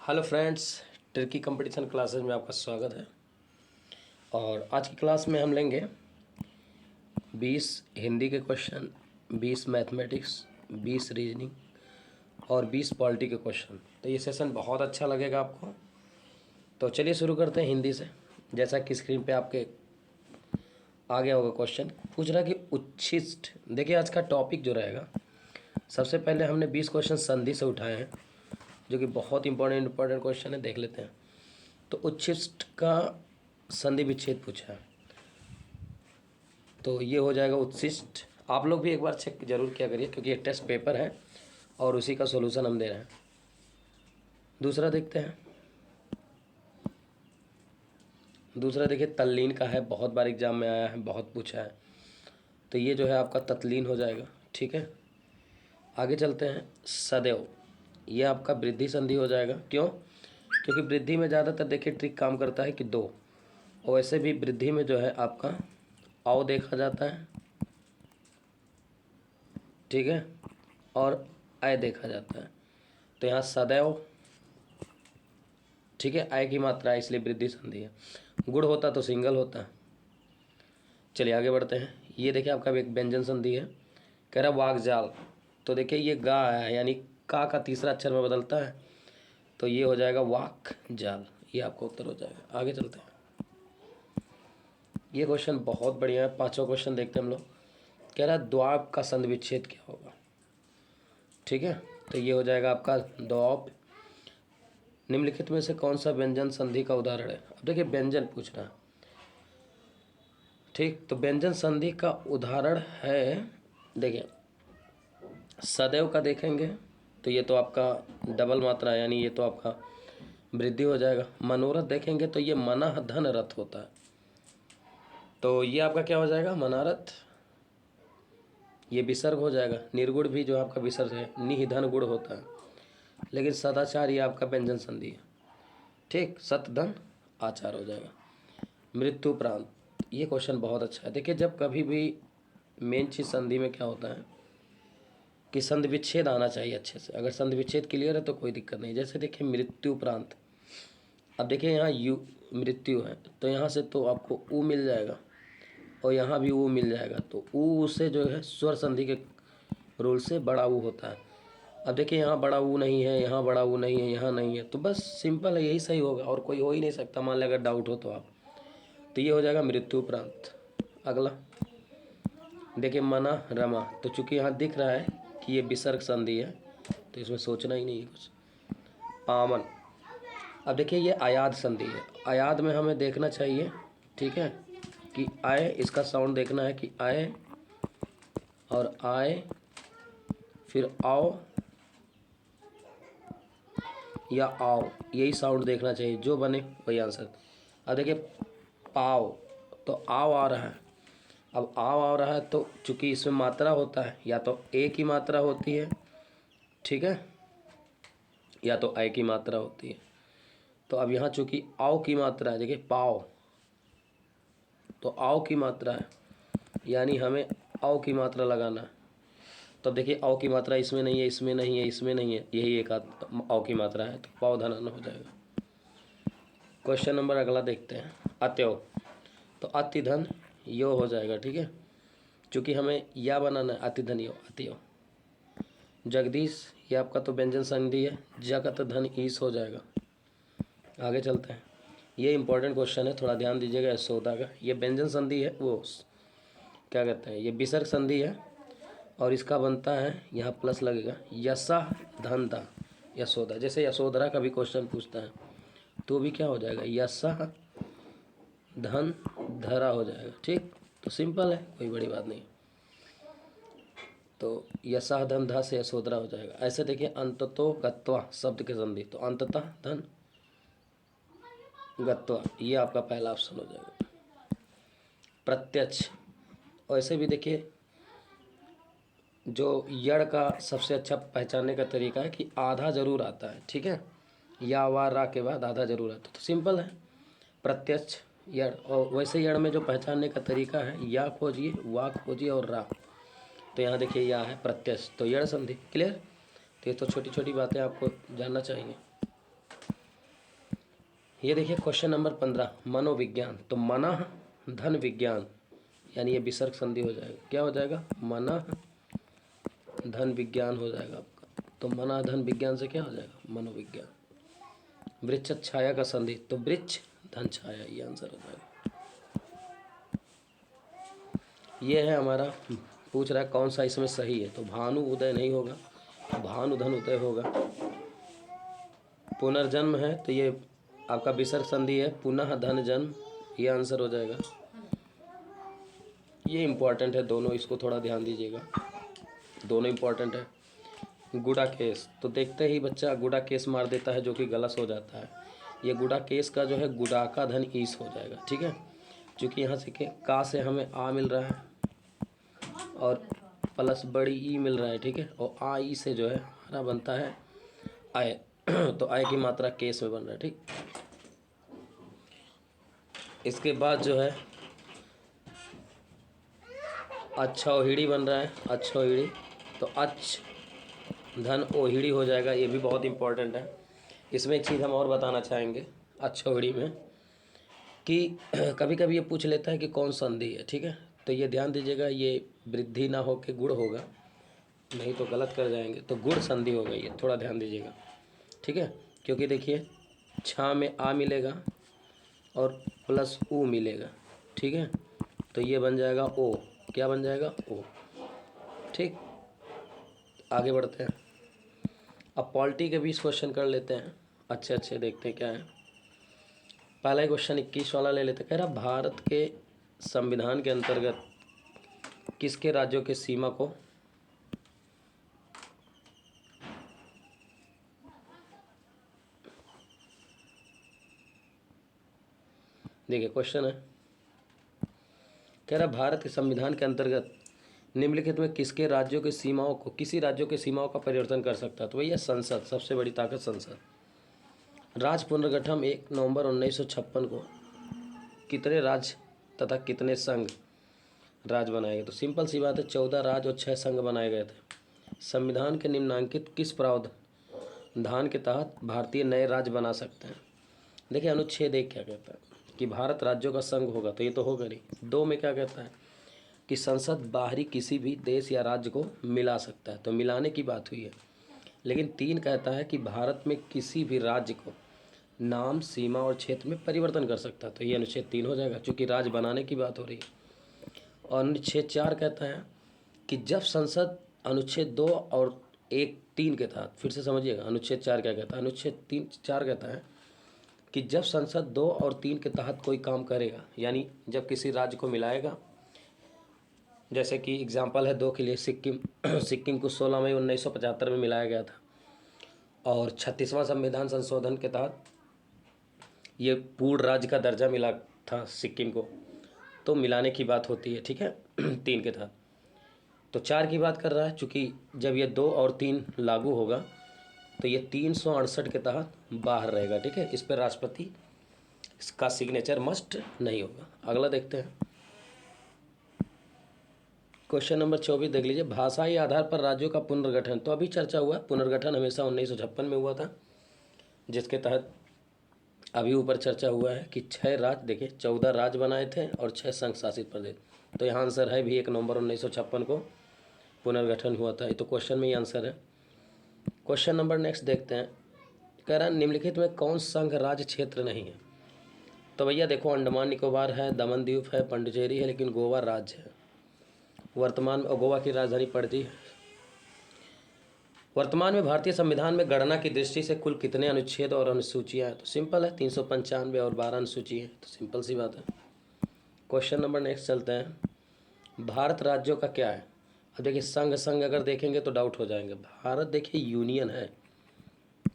Hello friends, Turkey competition classes में आपका स्वागत है। और आज की क्लास में हम लेंगे 20 हिंदी के क्वेश्चन, 20 मैथमेटिक्स, 20 रीजनिंग और 20 पॉलिटी के क्वेश्चन। तो ये सेशन बहुत अच्छा लगेगा आपको। तो चलिए शुरू करते हैं हिंदी से। जैसा कि स्क्रीन पे आपके आ गया होगा, क्वेश्चन पूछ रहा कि उच्छिष्ट। देखिए आज का टॉपिक जो रहेगा, सबसे पहले हमने 20 क्वेश्चन संधि से उठाए हैं, जो कि बहुत इंपॉर्टेंट क्वेश्चन है। देख लेते हैं। तो उच्छिष्ट का संधि विच्छेद पूछा है, तो ये हो जाएगा उच्छिष्ट। आप लोग भी एक बार चेक जरूर किया करिए, क्योंकि ये टेस्ट पेपर है और उसी का सॉल्यूशन हम दे रहे हैं। दूसरा देखते हैं। दूसरा देखिए तल्लीन का है, बहुत बार एग्जाम में आया है, बहुत पूछा है। तो ये जो है आपका तत्लीन हो जाएगा। ठीक है, आगे चलते हैं। सदैव, ये आपका वृद्धि संधि हो जाएगा। क्यों? क्योंकि वृद्धि में ज़्यादातर देखिए ट्रिक काम करता है कि दो, और वैसे भी वृद्धि में जो है आपका औ देखा जाता है, ठीक है, और अय देखा जाता है। तो यहाँ सदैव, ठीक है, अय की मात्रा है इसलिए वृद्धि संधि है। गुण होता तो सिंगल होता। चलिए आगे बढ़ते हैं। ये देखिए आपका एक व्यंजन संधि है, कह रहा वागजाल। तो देखिए ये गा है, यानी का तीसरा अक्षर में बदलता है, तो ये हो जाएगा वाक जाल। ये आपका उत्तर हो जाएगा। आगे चलते हैं। ये क्वेश्चन बहुत बढ़िया है। पांचवा क्वेश्चन देखते हैं हम लोग। कह रहा है द्वाप का संधि विच्छेद क्या होगा। ठीक है, तो ये हो जाएगा आपका द्वाप। निम्नलिखित में से कौन सा व्यंजन संधि का उदाहरण है। अब देखिए व्यंजन पूछ रहा है, ठीक। तो व्यंजन संधि का उदाहरण है, देखिए सदैव का देखेंगे तो ये तो आपका डबल मात्रा है, यानी ये तो आपका वृद्धि हो जाएगा। मनोरथ देखेंगे तो ये मनः धन रथ होता है, तो ये आपका क्या हो जाएगा, मनारथ। ये विसर्ग हो जाएगा। निर्गुण भी जो आपका विसर्ग है, निधन गुण होता है। लेकिन सदाचार ये आपका व्यंजन संधि है, ठीक। सत धन आचार हो जाएगा। मृत्यु प्रांत, ये क्वेश्चन बहुत अच्छा है। देखिए जब कभी भी मेन चीज संधि में क्या होता है कि संधि विच्छेद आना चाहिए अच्छे से। अगर संधि विच्छेद क्लियर है तो कोई दिक्कत नहीं। जैसे देखिए मृत्यु प्रांत, अब देखिए यहाँ यू मृत्यु है, तो यहाँ से तो आपको ऊ मिल जाएगा और यहाँ भी ऊ मिल जाएगा, तो ऊ से जो है स्वर संधि के रूल से बड़ा ऊ होता है। अब देखिए यहाँ बड़ा ऊ नहीं है, यहाँ बड़ा ऊ नहीं है, यहाँ नहीं है, तो बस सिंपल है, यही सही होगा और कोई हो ही नहीं सकता। मान लिया अगर डाउट हो तो आप, तो ये हो जाएगा मृत्यु प्रांत। अगला देखिए मना रमा, तो चूंकि यहाँ दिख रहा है कि ये विसर्ग संधि है, तो इसमें सोचना ही नहीं है कुछ। पावन, अब देखिए ये आयाद संधि है। आयाद में हमें देखना चाहिए, ठीक है, कि आए, इसका साउंड देखना है कि आए और आए, फिर आओ या आओ, यही साउंड देखना चाहिए। जो बने वही आंसर। अब देखिए पाव, तो आओ आ रहा है। अब आओ आ रहा है तो चूंकि इसमें मात्रा होता है, या तो ए की मात्रा होती है, ठीक है, या तो आई की मात्रा होती है। तो अब यहाँ चूंकि आओ की मात्रा है, देखिए पाव, तो आओ की मात्रा है, यानी हमें आओ की मात्रा लगाना है। तब देखिए औ की मात्रा इसमें नहीं है, इसमें नहीं है, इसमें नहीं है, यही एक औ की मात्रा है, तो पाव धन हो जाएगा। क्वेश्चन नंबर अगला देखते हैं। अत्यो, तो अति धन यो हो जाएगा, ठीक है, क्योंकि हमें या बनाना है। अति धन यो, अतियो। जगदीश, ये आपका तो व्यंजन संधि है, जगत धन ईस हो जाएगा। आगे चलते हैं। ये इंपॉर्टेंट क्वेश्चन है, थोड़ा ध्यान दीजिएगा। यशोदा का ये व्यंजन संधि है, वो क्या कहते हैं, ये विसर्ग संधि है, और इसका बनता है, यहाँ प्लस लगेगा, यशा धन दा यशोदा। जैसे यशोधरा का भी क्वेश्चन पूछता है, तो भी क्या हो जाएगा, यशा धन धरा हो जाएगा, ठीक। तो सिंपल है, कोई बड़ी बात नहीं। तो यशा धन धा से यशोधरा हो जाएगा। ऐसे देखिए अंततो गत्वा शब्द के संधि, तो अंततः धन गत्वा, ये आपका पहला ऑप्शन हो जाएगा। प्रत्यक्ष, ऐसे भी देखिए जो यड़ का सबसे अच्छा पहचानने का तरीका है कि आधा जरूर आता है, ठीक है, या वा रा के बाद आधा जरूर आता है, तो सिंपल है प्रत्यक्ष यड़। और वैसे यड़ में जो पहचानने का तरीका है, या खोजिए, वा खोजिए और रा, तो यहाँ देखिए या है प्रत्यक्ष, तो यड़ संधि। क्लियर? तो ये तो छोटी छोटी बातें आपको जानना चाहिए। ये देखिए क्वेश्चन नंबर 15 मनोविज्ञान। तो मनः धन विज्ञान, यानी ये विसर्ग संधि हो जाएगा। क्या हो जाएगा? मनः धन विज्ञान हो जाएगा आपका। तो मनः धन विज्ञान से क्या हो जाएगा? मनोविज्ञान। वृक्ष छाया का संधि, तो वृक्ष धन छाया, ये आंसर हो जाएगा। ये है हमारा, पूछ रहा है कौन सा इसमें सही है। तो भानु उदय नहीं होगा, भानु धन उदय होगा। पुनर्जन्म है तो ये आपका विसर्ग संधि है, पुनः धन जन्म, ये आंसर हो जाएगा। ये इम्पोर्टेंट है दोनों, इसको थोड़ा ध्यान दीजिएगा, दोनों इम्पोर्टेंट है। गुड़ा केस, तो देखते ही बच्चा गुड़ा केस मार देता है, जो कि गलत हो जाता है। ये गुड़ा केस का जो है गुड़ा का धन ईस हो जाएगा, ठीक है। क्योंकि यहाँ से का से हमें आ मिल रहा है और प्लस बड़ी ई मिल रहा है, ठीक है। और आ ई से जो है हमारा बनता है आय, तो आय की मात्रा केस में बन रहा है, ठीक। इसके बाद जो है अच्छा ओहिड़ी बन रहा है, अच्छा ओहिड़ी, तो अच्छ धन ओहिड़ी हो जाएगा। ये भी बहुत इंपॉर्टेंट है। इसमें एक चीज़ हम और बताना चाहेंगे अच्छा ओहिड़ी में, कि कभी कभी ये पूछ लेता है कि कौन संधि है, ठीक है। तो ये ध्यान दीजिएगा, ये वृद्धि ना हो के गुण होगा, नहीं तो गलत कर जाएंगे। तो गुण संधि हो गई है, थोड़ा ध्यान दीजिएगा, ठीक है। क्योंकि देखिए छा में आ मिलेगा और प्लस ऊ मिलेगा, ठीक है। तो ये बन जाएगा ओ, क्या बन जाएगा? ओ, ठीक। आगे बढ़ते हैं। अब पॉलिटी के 20 क्वेश्चन कर लेते हैं, अच्छे अच्छे, देखते हैं क्या है। पहला क्वेश्चन 21 वाला ले लेते हैं। कह रहा भारत के संविधान के अंतर्गत किसके राज्यों के सीमा को देखिए क्वेश्चन है, कह रहा भारत के संविधान के अंतर्गत निम्नलिखित में किसके राज्यों की सीमाओं को, किसी राज्यों की सीमाओं का परिवर्तन कर सकता है? तो भैया संसद, सबसे बड़ी ताकत संसद। राज्य पुनर्गठन 1 नवंबर 1956 को कितने राज्य तथा कितने संघ राज्य बनाए गए? तो सिंपल सी बात है, 14 राज्य और 6 संघ बनाए गए थे। संविधान के निम्नलिखित किस प्रावधान के तहत भारतीय नए राज्य बना सकते हैं? देखिए अनुच्छेद 1 क्या कहता है कि भारत राज्यों का संघ होगा, तो ये तो होगा नहीं। 2 में क्या कहता है कि संसद बाहरी किसी भी देश या राज्य को मिला सकता है, तो मिलाने की बात हुई है। लेकिन 3 कहता है कि भारत में किसी भी राज्य को नाम, सीमा और क्षेत्र में परिवर्तन कर सकता है, तो ये अनुच्छेद 3 हो जाएगा, क्योंकि राज्य बनाने की बात हो रही है। और अनुच्छेद 4 कहता है कि जब संसद अनुच्छेद 2 और 1-3 के तहत, फिर से समझिएगा अनुच्छेद 4 क्या कहता है। अनुच्छेद 3-4 कहता है कि जब संसद 2 और 3 के तहत कोई काम करेगा, यानी जब किसी राज्य को मिलाएगा, जैसे कि एग्जाम्पल है 2 के लिए सिक्किम सिक्किम को 16 मई 1975 में मिलाया गया था, और 36वां संविधान संशोधन के तहत ये पूर्ण राज्य का दर्जा मिला था सिक्किम को, तो मिलाने की बात होती है, ठीक है 3 के तहत। तो 4 की बात कर रहा है, चूँकि जब ये 2 और 3 लागू होगा तो ये 368 के तहत बाहर रहेगा, ठीक है। इस पर राष्ट्रपति इसका सिग्नेचर मस्ट नहीं होगा। अगला देखते हैं क्वेश्चन नंबर 24, देख लीजिए। भाषाई आधार पर राज्यों का पुनर्गठन, तो अभी चर्चा हुआ, पुनर्गठन हमेशा 1956 में हुआ था, जिसके तहत अभी ऊपर चर्चा हुआ है कि 6 राज्य, देखिए 14 राज्य बनाए थे और 6 संघ शासित प्रदेश। तो यहाँ आंसर है भी 1 नवंबर 1956 को पुनर्गठन हुआ था, ये तो क्वेश्चन में ही आंसर है। क्वेश्चन नंबर नेक्स्ट देखते हैं। कह रहा है निम्नलिखित में कौन संघ राज्य क्षेत्र नहीं है? तो भैया देखो अंडमान निकोबार है, दमन द्वीप है, पंडिचेरी है, लेकिन गोवा राज्य है वर्तमान में, और गोवा की राजधानी पड़ती है। वर्तमान में भारतीय संविधान में गणना की दृष्टि से कुल कितने अनुच्छेद और अनुसूचियाँ हैं? तो सिंपल है 395 और 12 अनुसूची है, तो सिंपल सी बात है। क्वेश्चन नंबर नेक्स्ट चलते हैं। भारत राज्यों का क्या है? अब देखिए संघ अगर देखेंगे तो डाउट हो जाएंगे। भारत देखिए यूनियन है,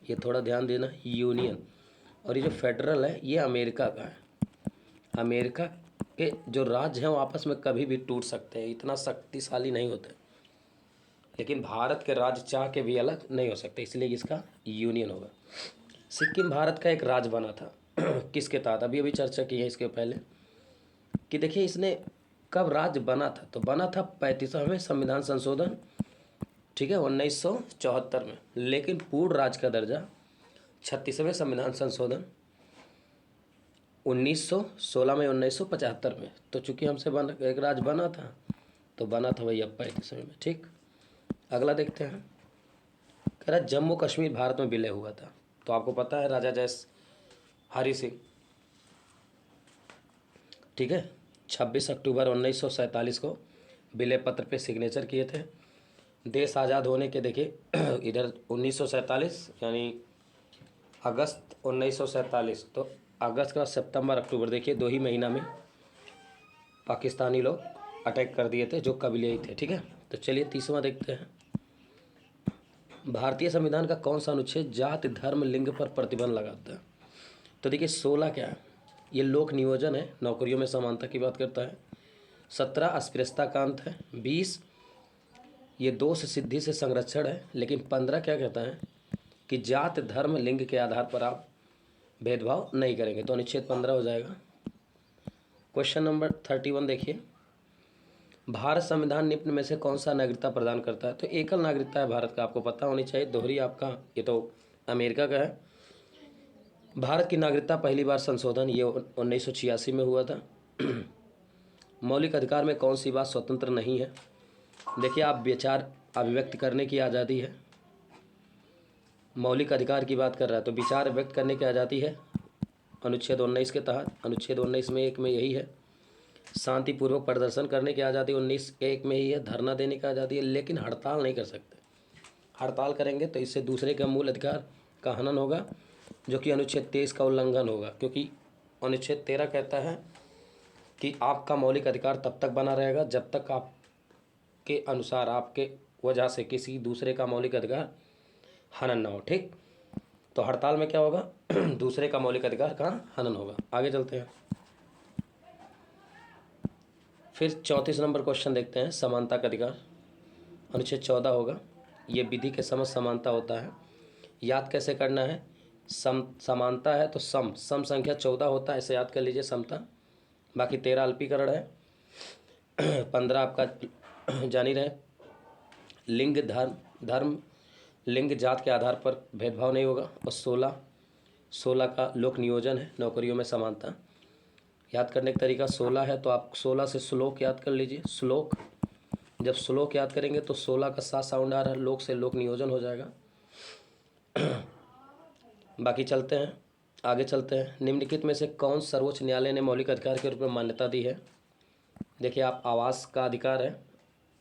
ये थोड़ा ध्यान देना, यूनियन। और ये जो फेडरल है ये अमेरिका का है। अमेरिका के जो राज्य हैं वो आपस में कभी भी टूट सकते हैं, इतना शक्तिशाली नहीं होते, लेकिन भारत के राज्य चाह के भी अलग नहीं हो सकते, इसलिए इसका यूनियन होगा। सिक्किम भारत का एक राज्य बना था किसके तहत? अभी चर्चा की है इसके पहले कि देखिए इसने कब राज्य बना था, तो बना था 35वें संविधान संशोधन, ठीक है 1974 में। लेकिन पूर्ण राज्य का दर्जा 36वें संविधान संशोधन 1916 में 1975 में। तो चूंकि हमसे एक राज्य बना था तो बना था वही अप्पा के समय में। ठीक, अगला देखते हैं। कह रहा जम्मू कश्मीर भारत में विलय हुआ था। तो आपको पता है राजा जय हरि सिंह, ठीक है, 26 अक्टूबर 1947 को विलय पत्र पे सिग्नेचर किए थे। देश आज़ाद होने के देखिए इधर 1947 यानी अगस्त 1947, तो अगस्त का सितंबर अक्टूबर देखिए 2 ही महीना में पाकिस्तानी लोग अटैक कर दिए थे जो कबीले थे। ठीक है, तो चलिए तीसरा देखते हैं। भारतीय संविधान का कौन सा अनुच्छेद जाति धर्म लिंग पर प्रतिबंध लगाता है? तो देखिए 16 क्या है, ये लोक नियोजन है, नौकरियों में समानता की बात करता है। 17 अस्पृश्यता का अंत है। 20 ये दोष सिद्धि से संरक्षण है। लेकिन 15 क्या कहता है कि जात धर्म लिंग के आधार पर आप भेदभाव नहीं करेंगे। तो अनुच्छेद 15 हो जाएगा। क्वेश्चन नंबर 31 देखिए, भारत संविधान निम्न में से कौन सा नागरिकता प्रदान करता है? तो एकल नागरिकता है भारत का, आपको पता होनी चाहिए। दोहरी आपका ये तो अमेरिका का है। भारत की नागरिकता पहली बार संशोधन ये 1986 में हुआ था। मौलिक अधिकार में कौन सी बात स्वतंत्र नहीं है? देखिए आप विचार अभिव्यक्त करने की आज़ादी है। मौलिक अधिकार की बात कर रहा है तो विचार व्यक्त करने की आज़ादी है अनुच्छेद 19 के तहत। अनुच्छेद 19 में 1 में यही है। शांतिपूर्वक प्रदर्शन करने की आज़ादी 19 1 में ही है। धरना देने की आज़ादी है, लेकिन हड़ताल नहीं कर सकते। हड़ताल करेंगे तो इससे दूसरे का मूल अधिकार का हनन होगा, जो कि अनुच्छेद 23 का उल्लंघन होगा। क्योंकि अनुच्छेद 13 कहता है कि आपका मौलिक अधिकार तब तक बना रहेगा जब तक आपके अनुसार आपके वजह से किसी दूसरे का मौलिक अधिकार हनन ना हो। ठीक, तो हड़ताल में क्या होगा दूसरे का मौलिक अधिकार का हनन होगा। आगे चलते हैं। फिर 34 नंबर क्वेश्चन देखते हैं। समानता का अधिकार अनुच्छेद 14 होगा। ये विधि के समझ समानता होता है। याद कैसे करना है? समानता है तो सम संख्या 14 होता है, ऐसे याद कर लीजिए समता। बाकी 13 अल्पीकरण है। 15 आपका जान ही रहे। लिंग धर्म लिंग जात के आधार पर भेदभाव नहीं होगा। और 16 का लोक नियोजन है, नौकरियों में समानता। याद करने का तरीका 16 है तो आप 16 से श्लोक याद कर लीजिए। श्लोक, जब श्लोक याद करेंगे तो 16 का 7 साउंड आ रहा है, लोक से लोक नियोजन हो जाएगा। बाकी चलते हैं, आगे चलते हैं। निम्नलिखित में से कौन सर्वोच्च न्यायालय ने मौलिक अधिकार के रूप में मान्यता दी है? देखिए आप आवास का अधिकार है,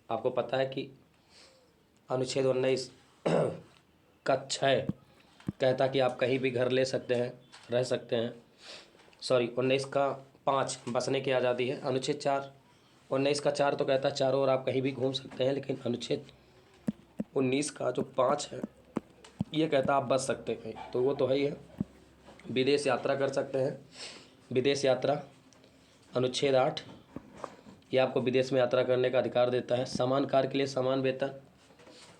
आपको पता है कि अनुच्छेद 19 का 6 कहता कि आप कहीं भी घर ले सकते हैं, रह सकते हैं। 19 का 5 बसने की आज़ादी है। अनुच्छेद 19 का 4 तो कहता है चारों ओर आप कहीं भी घूम सकते हैं। लेकिन अनुच्छेद 19 का जो 5 है ये कहता आप बस सकते हैं, तो वो तो है ही है। विदेश यात्रा कर सकते हैं। विदेश यात्रा अनुच्छेद 8 ये आपको विदेश में यात्रा करने का अधिकार देता है। समान कार्य के लिए समान वेतन,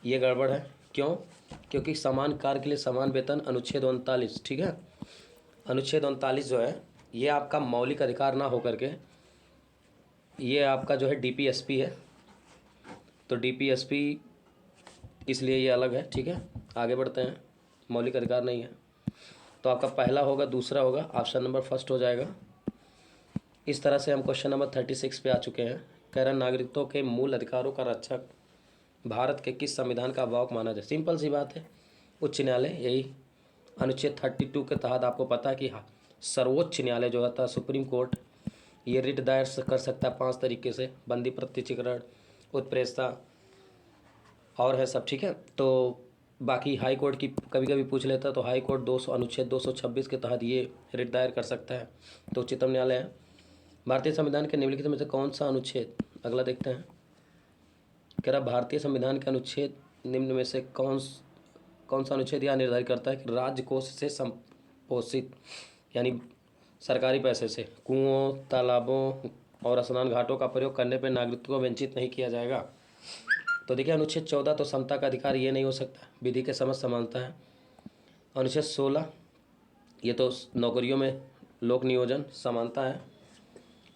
ये गड़बड़ है। क्यों? क्योंकि समान कार्य के लिए समान वेतन अनुच्छेद 39, ठीक है, अनुच्छेद 39 जो है ये आपका मौलिक अधिकार ना होकर के ये आपका जो है डीपीएसपी है। तो डीपीएसपी इसलिए ये अलग है। ठीक है, आगे बढ़ते हैं। मौलिक अधिकार नहीं है तो आपका पहला होगा, दूसरा होगा, ऑप्शन नंबर फर्स्ट हो जाएगा। इस तरह से हम क्वेश्चन नंबर 36 पे आ चुके हैं। कह रहा नागरिकों के मूल अधिकारों का रक्षक भारत के किस संविधान का अभावक माना जाए? सिंपल सी बात है, उच्च न्यायालय। यही अनुच्छेद 32 के तहत आपको पता है कि सर्वोच्च न्यायालय जो होता है सुप्रीम कोर्ट, ये रिट दायर कर सकता है 5 तरीके से, बंदी प्रत्यक्षीकरण, उत्प्रेषता और है सब। ठीक है, तो बाकी हाई कोर्ट की कभी कभी पूछ लेता है तो हाई कोर्ट अनुच्छेद 226 के तहत ये रिट दायर कर सकता है। तो उच्चतम न्यायालय है। भारतीय संविधान के निम्नलिखित में से कौन सा अनुच्छेद, अगला देखते हैं। कह रहा भारतीय संविधान के अनुच्छेद निम्न में से कौन सा अनुच्छेद यह निर्धारित करता है कि राज्य कोष से संपोषित यानी सरकारी पैसे से कुओं, तालाबों और स्नान घाटों का प्रयोग करने पर नागरिकों को वंचित नहीं किया जाएगा? तो देखिए अनुच्छेद 14 तो समता का अधिकार ये नहीं हो सकता, विधि के समझ समानता है। अनुच्छेद 16 ये तो नौकरियों में लोक नियोजन समानता है।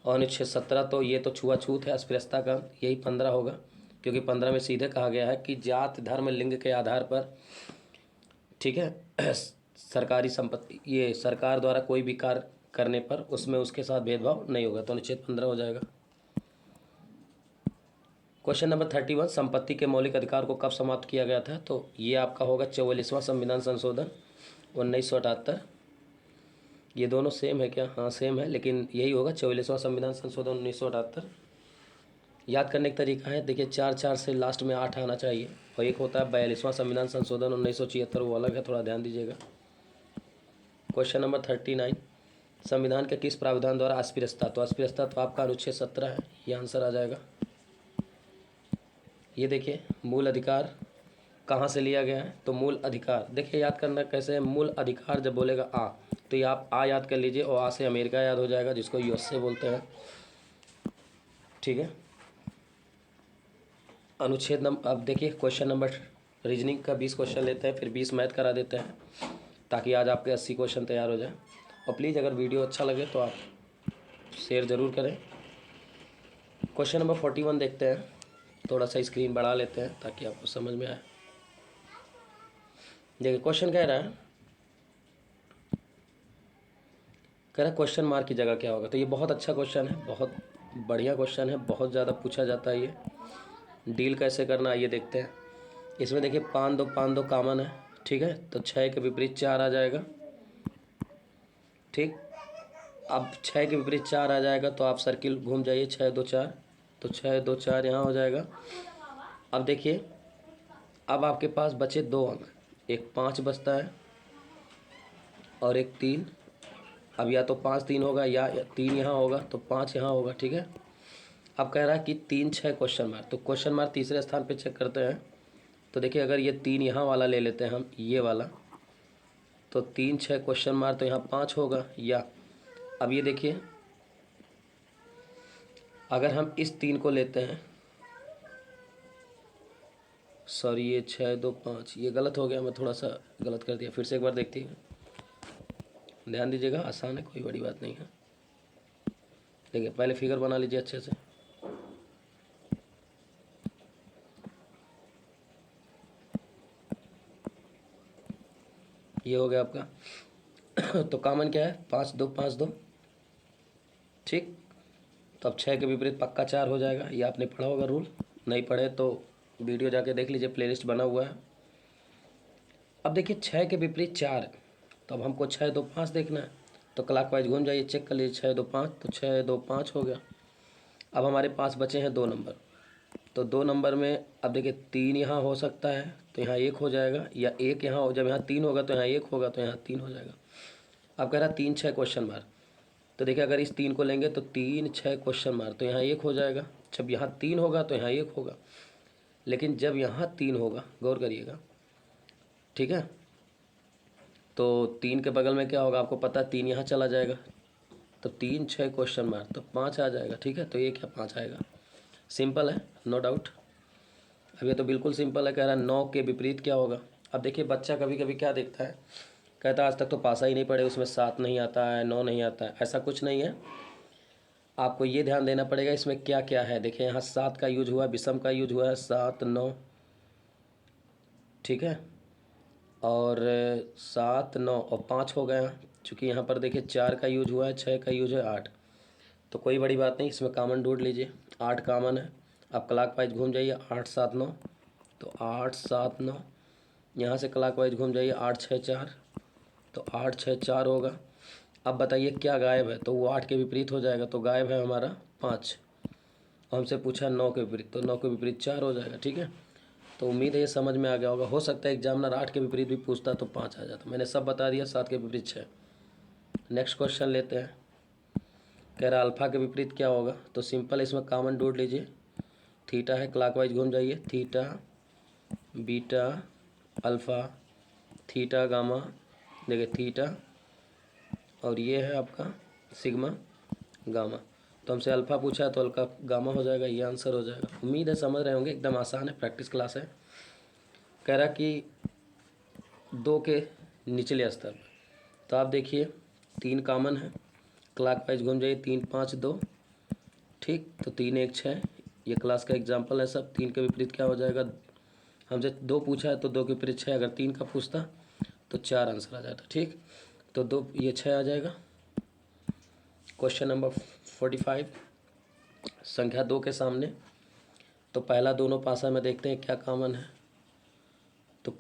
और अनुच्छेद 17 तो ये तो छुआछूत है, अस्पृश्यता का, यही 15 होगा। क्योंकि 15 में सीधे कहा गया है कि जात धर्म लिंग के आधार पर, ठीक है, सरकारी संपत्ति ये सरकार द्वारा कोई भी कार्य करने पर उसमें उसके साथ भेदभाव नहीं होगा, तो अनुच्छेद 15 हो जाएगा। क्वेश्चन नंबर 31, संपत्ति के मौलिक अधिकार को कब समाप्त किया गया था? तो ये आपका होगा 44वां संविधान संशोधन 1978। ये दोनों सेम है क्या? हाँ सेम है, लेकिन यही होगा 44वां संविधान संशोधन 1978। याद करने का तरीका है, देखिए 4 से लास्ट में 8 आना चाहिए, और एक होता है 42वां संविधान संशोधन 1976, वो अलग है, थोड़ा ध्यान दीजिएगा। क्वेश्चन नंबर 39, संविधान के किस प्रावधान द्वारा अस्पृश्यता? तो अस्पृश्यता तो आपका अनुच्छेद 17 है, ये आंसर आ जाएगा। ये देखिए मूल अधिकार कहाँ से लिया गया है? तो मूल अधिकार देखिए याद करना कैसे है, मूल अधिकार जब बोलेगा आ, तो ये आप आ याद कर लीजिए, और आ से अमेरिका याद हो जाएगा, जिसको यूएसए बोलते हैं, ठीक है। अनुच्छेद नंबर, अब देखिए क्वेश्चन नंबर रीजनिंग का 20 क्वेश्चन लेते हैं, फिर 20 मैथ करा देते हैं, ताकि आज आपके 80 क्वेश्चन तैयार हो जाए। और प्लीज़ अगर वीडियो अच्छा लगे तो आप शेयर ज़रूर करें। क्वेश्चन नंबर 41 देखते हैं, थोड़ा सा स्क्रीन बढ़ा लेते हैं ताकि आपको समझ में आए। देखिए क्वेश्चन कह रहा है क्वेश्चन मार्क की जगह क्या होगा? तो ये बहुत अच्छा क्वेश्चन है, बहुत बढ़िया क्वेश्चन है, बहुत ज़्यादा पूछा जाता है। ये डील कैसे करना आइए देखते हैं। इसमें देखिए 5 2 कॉमन है, ठीक है, तो 6 के विपरीत 4 आ जाएगा, ठीक। अब 6 के विपरीत 4 आ जाएगा तो आप सर्किल घूम जाइए, 6 2 4, तो 6 2 4 यहाँ हो जाएगा। अब देखिए, अब आपके पास बचे 2 अंक, एक 5 बचता है और एक 3। अब या तो 5 3 होगा, या 3 यहाँ होगा तो 5 यहाँ होगा, ठीक है। अब कह रहा है कि 3 6 क्वेश्चन मार्क, तो क्वेश्चन मार्क तीसरे स्थान पे चेक करते हैं। तो देखिए अगर ये 3 यहाँ वाला ले लेते हैं हम, ये वाला, तो 3 6 क्वेश्चन मार्क, तो यहाँ 5 होगा। या अब ये देखिए, अगर हम इस 3 को लेते हैं, सॉरी ये 6 2 5, ये गलत हो गया, मैं थोड़ा सा गलत कर दिया, फिर से एक बार देखते हैं, ध्यान दीजिएगा, आसान है, कोई बड़ी बात नहीं है। देखिए पहले फिगर बना लीजिए अच्छे से। ये हो गया आपका तो कॉमन क्या है? 5 2 5 2, ठीक। तो अब 6 के विपरीत पक्का 4 हो जाएगा। ये आपने पढ़ा होगा रूल, नहीं पढ़े तो वीडियो जाके देख लीजिए, प्लेलिस्ट बना हुआ है। अब देखिए 6 के विपरीत 4, तो अब हमको 6 2 5 देखना है, तो क्लॉकवाइज घूम जाइए, चेक कर लीजिए, 6 2 5, तो 6 2 5 हो गया। अब हमारे पास बचे हैं 2 नंबर, तो 2 नंबर में अब देखिए 3 यहाँ हो सकता है, तो यहाँ 1 हो जाएगा, या 1 यहाँ हो, जब यहाँ 3 होगा तो यहाँ 1 होगा, तो यहाँ 3 हो जाएगा। अब कह रहा 3 6 क्वेश्चन मार्क, तो देखिए अगर इस 3 को लेंगे तो 3 6 क्वेश्चन मार्क, तो यहाँ 1 हो जाएगा। जब यहाँ 3 होगा तो यहाँ 1 होगा, लेकिन जब यहाँ 3 होगा, गौर करिएगा, ठीक है, तो 3 के बगल में क्या होगा आपको पता है, 3 यहाँ चला जाएगा, तो 3 6 क्वेश्चन मार्क, तो 5 आ जाएगा, ठीक है। तो ये क्या 5 आएगा, सिंपल है, नो डाउट। अब ये तो बिल्कुल सिंपल है, कह रहा है 9 के विपरीत क्या होगा। अब देखिए बच्चा कभी कभी क्या देखता है, कहता है आज तक तो पासा ही नहीं पड़े, उसमें 7 नहीं आता है, 9 नहीं आता है, ऐसा कुछ नहीं है। आपको ये ध्यान देना पड़ेगा इसमें क्या क्या है। देखिए यहाँ 7 का यूज हुआ है, विषम का यूज हुआ है, 7 9, ठीक है, और 7 9 और 5 हो गया, चूँकि यहाँ पर देखिए 4 का यूज हुआ है, 6 का यूज है, 8, तो कोई बड़ी बात नहीं, इसमें कॉमन ढूंढ लीजिए, 8 कॉमन है। अब क्लॉकवाइज घूम जाइए, 8 7 9, तो 8 7 9, यहाँ से क्लॉकवाइज घूम जाइए, 8 6 4, तो 8 6 4 होगा। अब बताइए क्या गायब है, तो वो 8 के विपरीत हो जाएगा, तो गायब है हमारा 5। हमसे पूछा 9 के विपरीत, तो 9 के विपरीत 4 हो जाएगा, ठीक है। तो उम्मीद है ये समझ में आ गया होगा। हो सकता है एग्जामिनर 8 के विपरीत भी पूछता तो 5 आ जाता, मैंने सब बता दिया, 7 के विपरीत 6। नेक्स्ट क्वेश्चन लेते हैं, कह रहा अल्फ़ा के विपरीत क्या होगा, तो सिंपल इसमें कॉमन ढूंढ लीजिए, थीटा है, क्लॉकवाइज घूम जाइए, theta beta alpha, theta gamma, देखिए थीटा, और ये है आपका सिग्मा गामा। तो हमसे अल्फ़ा पूछा है तो अल्फा गामा हो जाएगा, ये आंसर हो जाएगा। उम्मीद है समझ रहे होंगे, एकदम आसान है, प्रैक्टिस क्लास है। कह रहा कि 2 के निचले स्तर पर, तो आप देखिए 3 कॉमन है, क्लॉकवाइज घूम जाइए, 3 5 2, ठीक, तो 3 1 6, ये क्लास का एग्जाम्पल है सब। 3 के विपरीत क्या हो जाएगा, हमसे 2 पूछा है तो 2 के विपरीत 6, अगर 3 का पूछता तो 4 आंसर आ जाता, ठीक। तो 2 ये 6 आ जाएगा, क्वेश्चन नंबर 45, संख्या 2 के सामने। तो पहला दोनों पासा में देखते हैं क्या कॉमन है। तो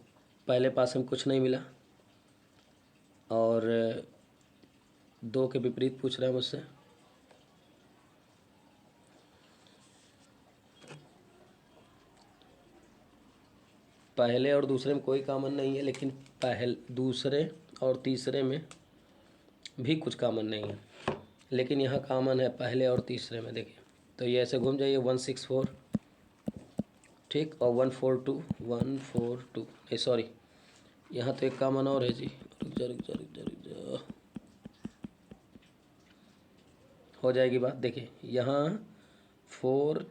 पहले पासे में कुछ नहीं मिला और 2 के विपरीत पूछ रहा है मुझसे। पहले और दूसरे में कोई कॉमन नहीं है, लेकिन दूसरे और तीसरे में भी कुछ कॉमन नहीं है, लेकिन यहाँ कॉमन है पहले और तीसरे में। देखिए तो ये ऐसे घूम जाइए 164, ठीक, और 142 नहीं सॉरी, यहाँ तो एक कॉमन और है जी, रुक जा। हो जाएगी बात। देखिए यहाँ 4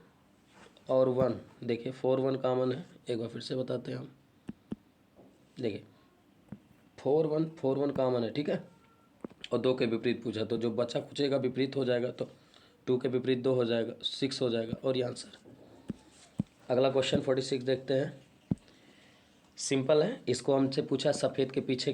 और 1, देखिए 4 1 कॉमन है। एक बार फिर से बताते हैं हम। देखिए 4 1 कॉमन है, ठीक है, और 2 के विपरीत पूछा, तो जो बचा कुचेगा विपरीत हो जाएगा, तो 2 के विपरीत 2 हो जाएगा, 6 हो जाएगा, और ये आंसर। अगला क्वेश्चन 46 देखते हैं। सिंपल है, इसको हमसे पूछा सफ़ेद के पीछे क्या